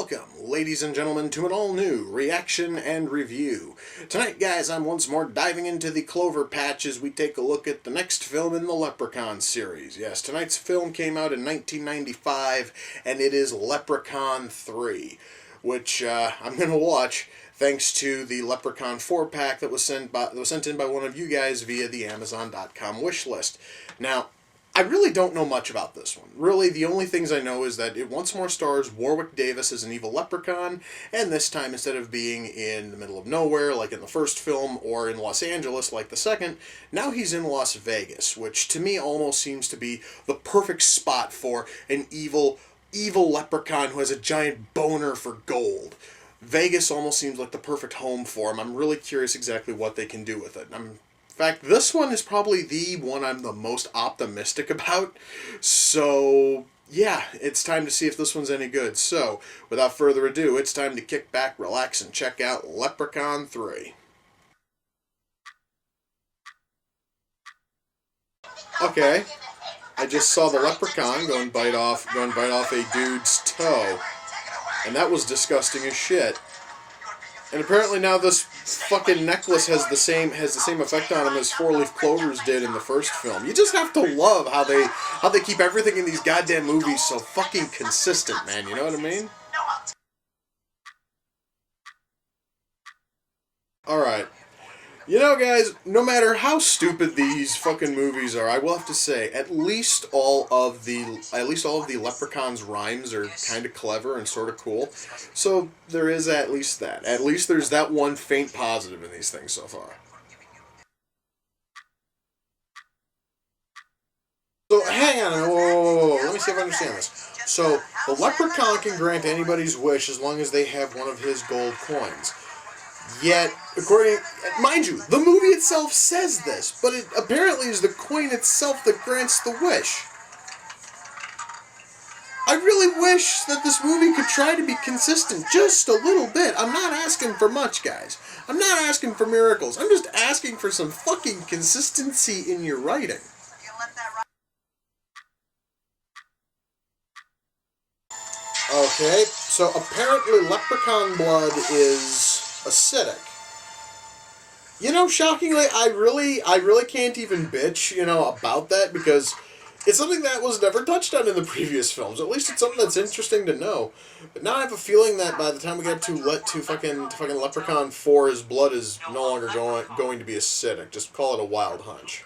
Welcome, ladies and gentlemen, to an all-new reaction and review. Tonight, guys, I'm once more diving into the Clover Patch as we take a look at the next film in the Leprechaun series. Yes, tonight's film came out in 1995, and it is Leprechaun 3, which I'm going to watch thanks to the Leprechaun 4-pack that was sent in by one of you guys via the Amazon.com wish list. Now, I really don't know much about this one. Really, the only things I know is that it once more stars Warwick Davis as an evil leprechaun, and this time, instead of being in the middle of nowhere like in the first film, or in Los Angeles like the second, now he's in Las Vegas, which to me almost seems to be the perfect spot for an evil leprechaun who has a giant boner for gold. Vegas almost seems like the perfect home for him. I'm really curious exactly what they can do with it. In fact, this one is probably the one I'm the most optimistic about. So, yeah, it's time to see if this one's any good. So, without further ado, it's time to kick back, relax, and check out Leprechaun 3. Okay, I just saw the leprechaun go and bite off a dude's toe, and that was disgusting as shit. And apparently now this fucking necklace has the same effect on him as four-leaf clovers did in the first film. You just have to love how they keep everything in these goddamn movies so fucking consistent, man. You know what I mean? Alright. You know, guys, no matter how stupid these fucking movies are, I will have to say, at least all of the Leprechaun's rhymes are kind of clever and sort of cool. So there is at least that. At least there's that one faint positive in these things so far. So hang on, whoa. Let me see if I understand this. So the leprechaun can grant anybody's wish as long as they have one of his gold coins. Yet, mind you, the movie itself says this, but it apparently is the coin itself that grants the wish. I really wish that this movie could try to be consistent just a little bit. I'm not asking for much, guys. I'm not asking for miracles. I'm just asking for some fucking consistency in your writing. Okay, so apparently leprechaun blood is acidic. You know, shockingly, I really can't even bitch, about that, because it's something that was never touched on in the previous films. At least it's something that's interesting to know. But now I have a feeling that by the time we get to fucking Leprechaun 4, his blood is no longer going to be acidic. Just call it a wild hunch.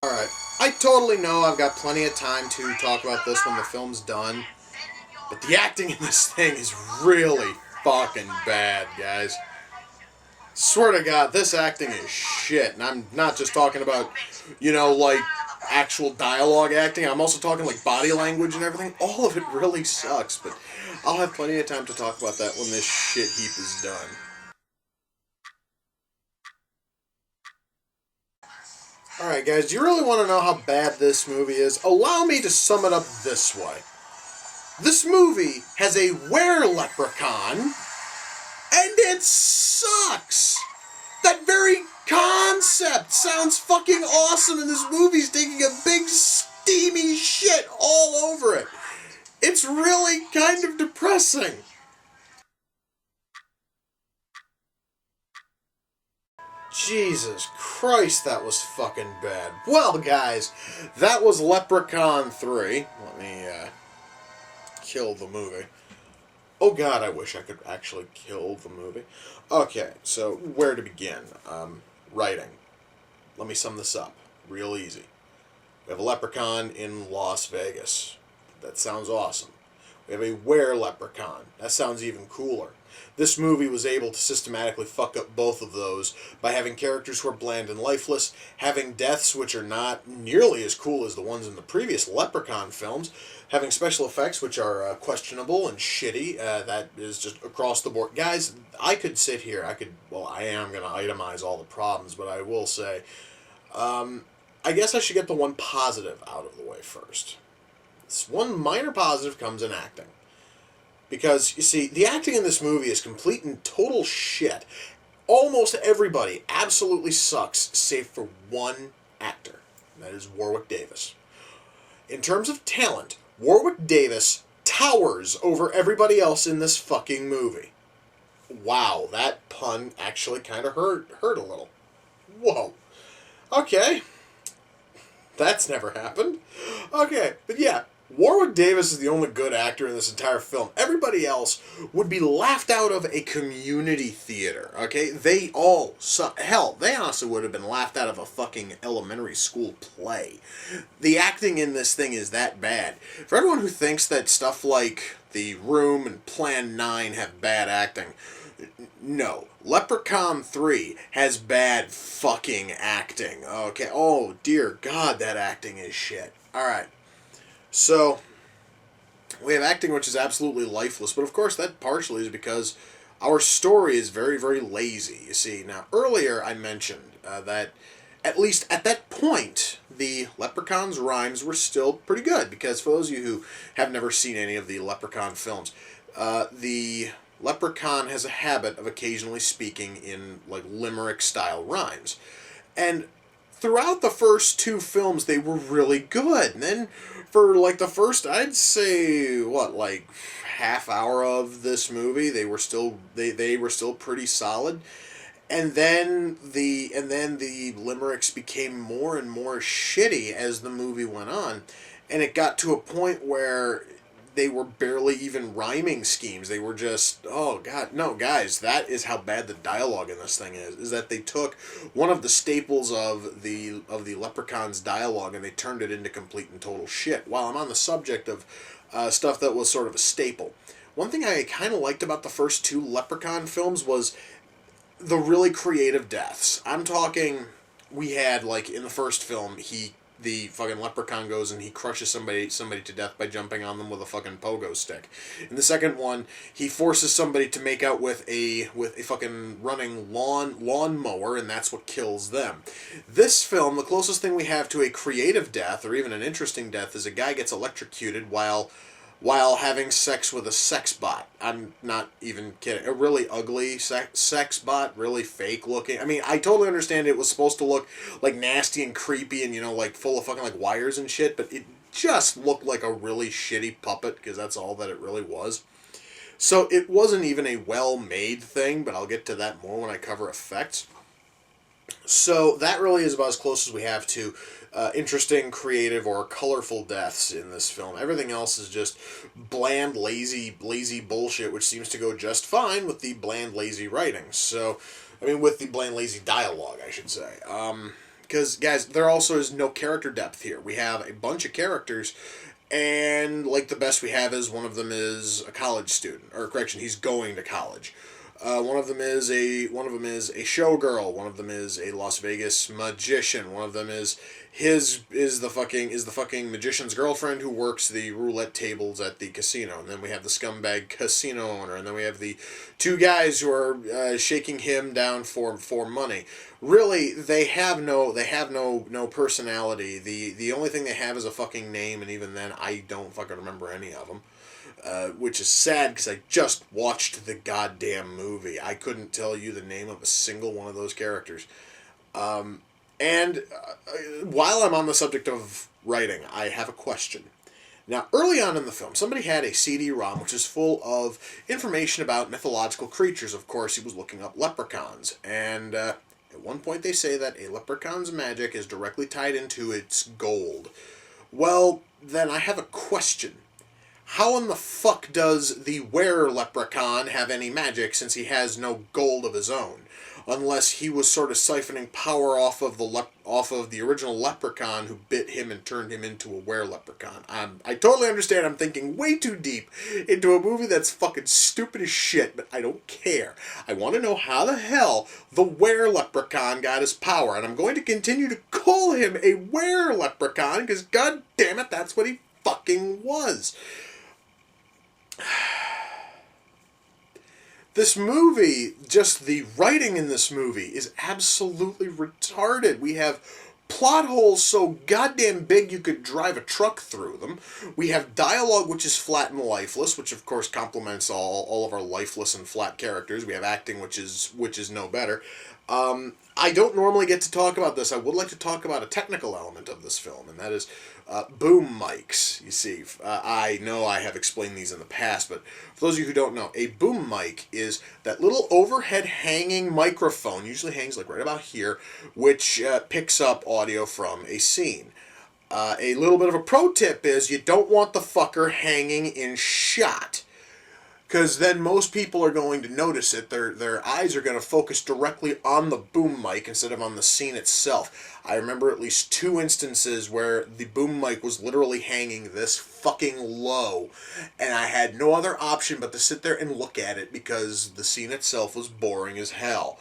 Alright, I totally know I've got plenty of time to talk about this when the film's done. But the acting in this thing is really fucking bad, guys. Swear to God, this acting is shit. And I'm not just talking about, like, actual dialogue acting. I'm also talking, like, body language and everything. All of it really sucks, but I'll have plenty of time to talk about that when this shit heap is done. Alright, guys, do you really want to know how bad this movie is? Allow me to sum it up this way. This movie has a were-leprechaun, and it sucks! That very concept sounds fucking awesome, and this movie's taking a big steamy shit all over it. It's really kind of depressing. Jesus Christ, that was fucking bad. Well, guys, that was Leprechaun 3. Let me, kill the movie. Oh god, I wish I could actually kill the movie. Okay, so where to begin? Writing. Let me sum this up. Real easy. We have a leprechaun in Las Vegas. That sounds awesome. We have a were-leprechaun. That sounds even cooler. This movie was able to systematically fuck up both of those by having characters who are bland and lifeless, having deaths which are not nearly as cool as the ones in the previous Leprechaun films, having special effects which are questionable and shitty. That is just across the board. Guys, I could sit here, I am going to itemize all the problems, but I will say, I guess I should get the one positive out of the way first. This one minor positive comes in acting. Because, you see, the acting in this movie is complete and total shit. Almost everybody absolutely sucks, save for one actor. And that is Warwick Davis. in terms of talent, Warwick Davis towers over everybody else in this fucking movie. Wow, that pun actually kind of hurt a little. Whoa. Okay. That's never happened. Okay, but yeah, Warwick Davis is the only good actor in this entire film. Everybody else would be laughed out of a community theater, okay? They all suck. Hell, they honestly would have been laughed out of a fucking elementary school play. The acting in this thing is that bad. For everyone who thinks that stuff like The Room and Plan 9 have bad acting, no. Leprechaun 3 has bad fucking acting. Okay. Oh, dear God, that acting is shit. Alright. So, we have acting which is absolutely lifeless, but of course that partially is because our story is very, very lazy. You see, now, earlier I mentioned that, at least at that point, the Leprechaun's rhymes were still pretty good, because for those of you who have never seen any of the Leprechaun films, the Leprechaun has a habit of occasionally speaking in, like, limerick-style rhymes. And throughout the first two films, they were really good. And then for, like, the first, I'd say, like, half hour of this movie, they were still pretty solid. And then the limericks became more and more shitty as the movie went on. And it got to a point where they were barely even rhyming schemes. They were just, oh God, no, guys, that is how bad the dialogue in this thing is that they took one of the staples of the Leprechaun's dialogue and they turned it into complete and total shit. While I'm on the subject of stuff that was sort of a staple, one thing I kind of liked about the first two Leprechaun films was the really creative deaths. I'm talking, we had, like, in the first film, the fucking leprechaun goes and he crushes somebody to death by jumping on them with a fucking pogo stick. In the second one, he forces somebody to make out with a fucking running lawn mower, and that's what kills them. This film, the closest thing we have to a creative death, or even an interesting death, is a guy gets electrocuted while having sex with a sex bot. I'm not even kidding. A really ugly sex bot, really fake looking. I mean, I totally understand it was supposed to look like nasty and creepy and, you know, like full of fucking like wires and shit, but it just looked like a really shitty puppet, because that's all that it really was. So it wasn't even a well-made thing, but I'll get to that more when I cover effects. So that really is about as close as we have to interesting, creative, or colorful deaths in this film. Everything else is just bland, lazy bullshit, which seems to go just fine with the bland, lazy writing. So, I mean, with the bland, lazy dialogue, I should say. Because, guys, there also is no character depth here. We have a bunch of characters, and, like, the best we have is one of them is a college student. Or, correction, he's going to college. One of them is a showgirl. One of them is a Las Vegas magician. One of them is the fucking magician's girlfriend who works the roulette tables at the casino. And then we have the scumbag casino owner. And then we have the two guys who are shaking him down for money. Really, they have no personality. The only thing they have is a fucking name, and even then, I don't fucking remember any of them. Which is sad, because I just watched the goddamn movie. I couldn't tell you the name of a single one of those characters. And while I'm on the subject of writing, I have a question. Now, early on in the film, somebody had a CD-ROM which is full of information about mythological creatures. Of course, he was looking up leprechauns. And at one point they say that a leprechaun's magic is directly tied into its gold. Well, then I have a question. How in the fuck does the were-leprechaun have any magic, since he has no gold of his own? Unless he was sort of siphoning power off of the original leprechaun who bit him and turned him into a were-leprechaun. I totally understand I'm thinking way too deep into a movie that's fucking stupid as shit, but I don't care. I want to know how the hell the were-leprechaun got his power, and I'm going to continue to call him a were-leprechaun, because god damn it, that's what he fucking was. This movie, just the writing in this movie is absolutely retarded. We have plot holes so goddamn big you could drive a truck through them. We have dialogue which is flat and lifeless, which of course complements all of our lifeless and flat characters. We have acting which is no better. I don't normally get to talk about this. I would like to talk about a technical element of this film, and that is boom mics. You see, I know I have explained these in the past, but for those of you who don't know, a boom mic is that little overhead hanging microphone, usually hangs like right about here, which picks up audio from a scene. A little bit of a pro tip is you don't want the fucker hanging in shot, because then most people are going to notice it. Their eyes are going to focus directly on the boom mic instead of on the scene itself. I remember at least 2 instances where the boom mic was literally hanging this fucking low, and I had no other option but to sit there and look at it because the scene itself was boring as hell.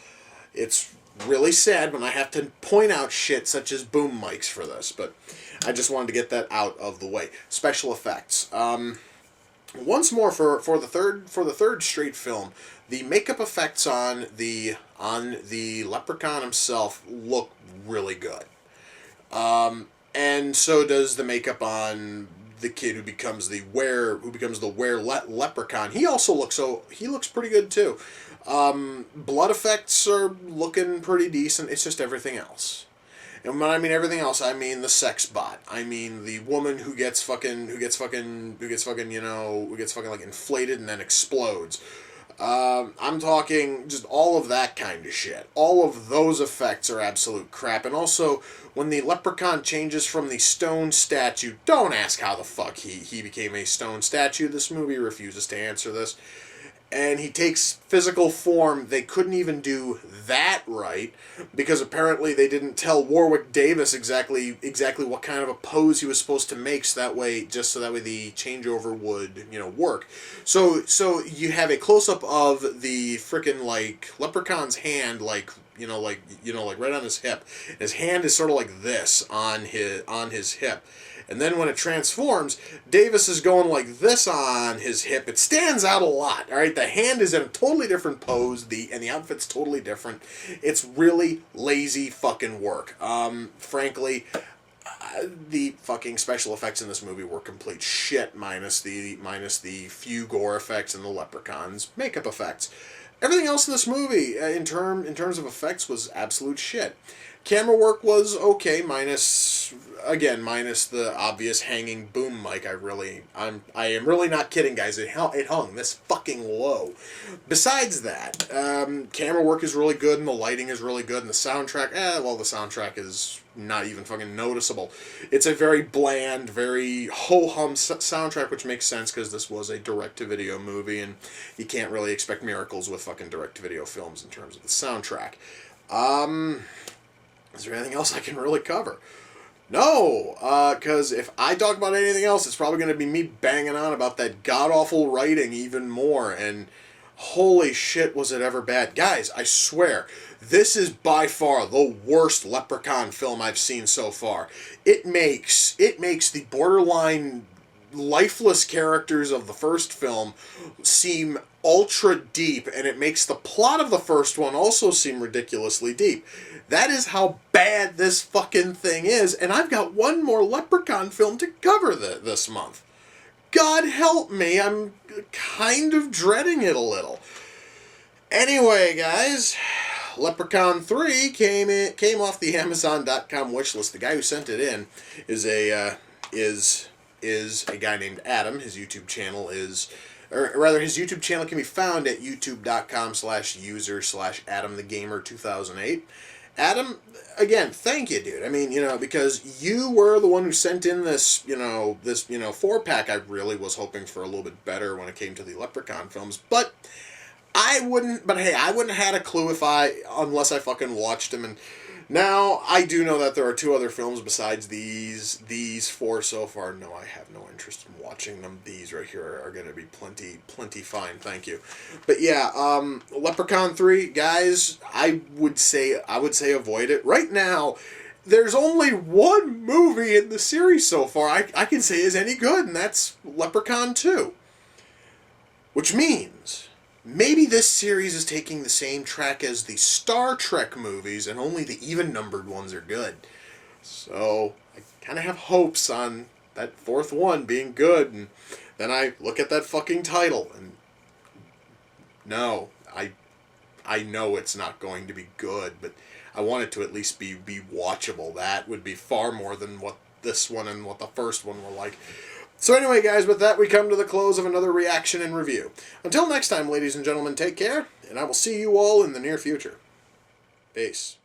It's really sad when I have to point out shit such as boom mics for this, but I just wanted to get that out of the way. Special effects. Once more for the third straight film, the makeup effects on the leprechaun himself look really good, and so does the makeup on the kid who becomes the leprechaun. He looks pretty good too. Blood effects are looking pretty decent. It's just everything else. And when I mean everything else, I mean the sex bot. I mean the woman who gets fucking like inflated and then explodes. I'm talking just all of that kind of shit. All of those effects are absolute crap. And also, when the leprechaun changes from the stone statue, don't ask how the fuck he became a stone statue. This movie refuses to answer this. And he takes physical form. They couldn't even do that right because apparently they didn't tell Warwick Davis exactly what kind of a pose he was supposed to make, so that way the changeover would work. So you have a close up of the frickin' like leprechaun's hand, like right on his hip. His hand is sort of like this on his hip. And then when it transforms, Davis is going like this on his hip. It stands out a lot, all right? The hand is in a totally different pose, and the outfit's totally different. It's really lazy fucking work. Frankly, the fucking special effects in this movie were complete shit, minus the few gore effects and the leprechaun's makeup effects. Everything else in this movie, in terms of effects, was absolute shit. Camera work was okay, minus the obvious hanging boom mic. I am really not kidding, guys. It hung this fucking low. Besides that, camera work is really good, and the lighting is really good, and the soundtrack, the soundtrack is not even fucking noticeable. It's a very bland, very ho-hum soundtrack, which makes sense because this was a direct-to-video movie, and you can't really expect miracles with fucking direct-to-video films in terms of the soundtrack. Is there anything else I can really cover? No, because if I talk about anything else, it's probably going to be me banging on about that god-awful writing even more, and holy shit, was it ever bad. Guys, I swear, this is by far the worst Leprechaun film I've seen so far. It makes the borderline lifeless characters of the first film seem ultra deep, and it makes the plot of the first one also seem ridiculously deep. That is how bad this fucking thing is, and I've got one more Leprechaun film to cover this month. God help me, I'm kind of dreading it a little. Anyway, guys, Leprechaun 3 came off the Amazon.com wishlist. The guy who sent it in is a guy named Adam. His YouTube channel his YouTube channel can be found at youtube.com/user/AdamTheGamer2008. Adam, again, thank you, dude. I mean, because you were the one who sent in this 4-pack. I really was hoping for a little bit better when it came to the Leprechaun films, but I wouldn't have had a clue unless I fucking watched them. And now I do know that there are 2 other films besides these 4 so far. No, I have no interest in watching them. These right here are going to be plenty fine. Thank you. But yeah, Leprechaun 3, guys, I would say avoid it. Right now, there's only one movie in the series so far I can say is any good, and that's Leprechaun 2. Which means maybe this series is taking the same track as the Star Trek movies, and only the even-numbered ones are good. So, I kind of have hopes on that 4th one being good, and then I look at that fucking title, and no, I know it's not going to be good, but I want it to at least be watchable. That would be far more than what this one and what the first one were like. So anyway, guys, with that, we come to the close of another reaction and review. Until next time, ladies and gentlemen, take care, and I will see you all in the near future. Peace.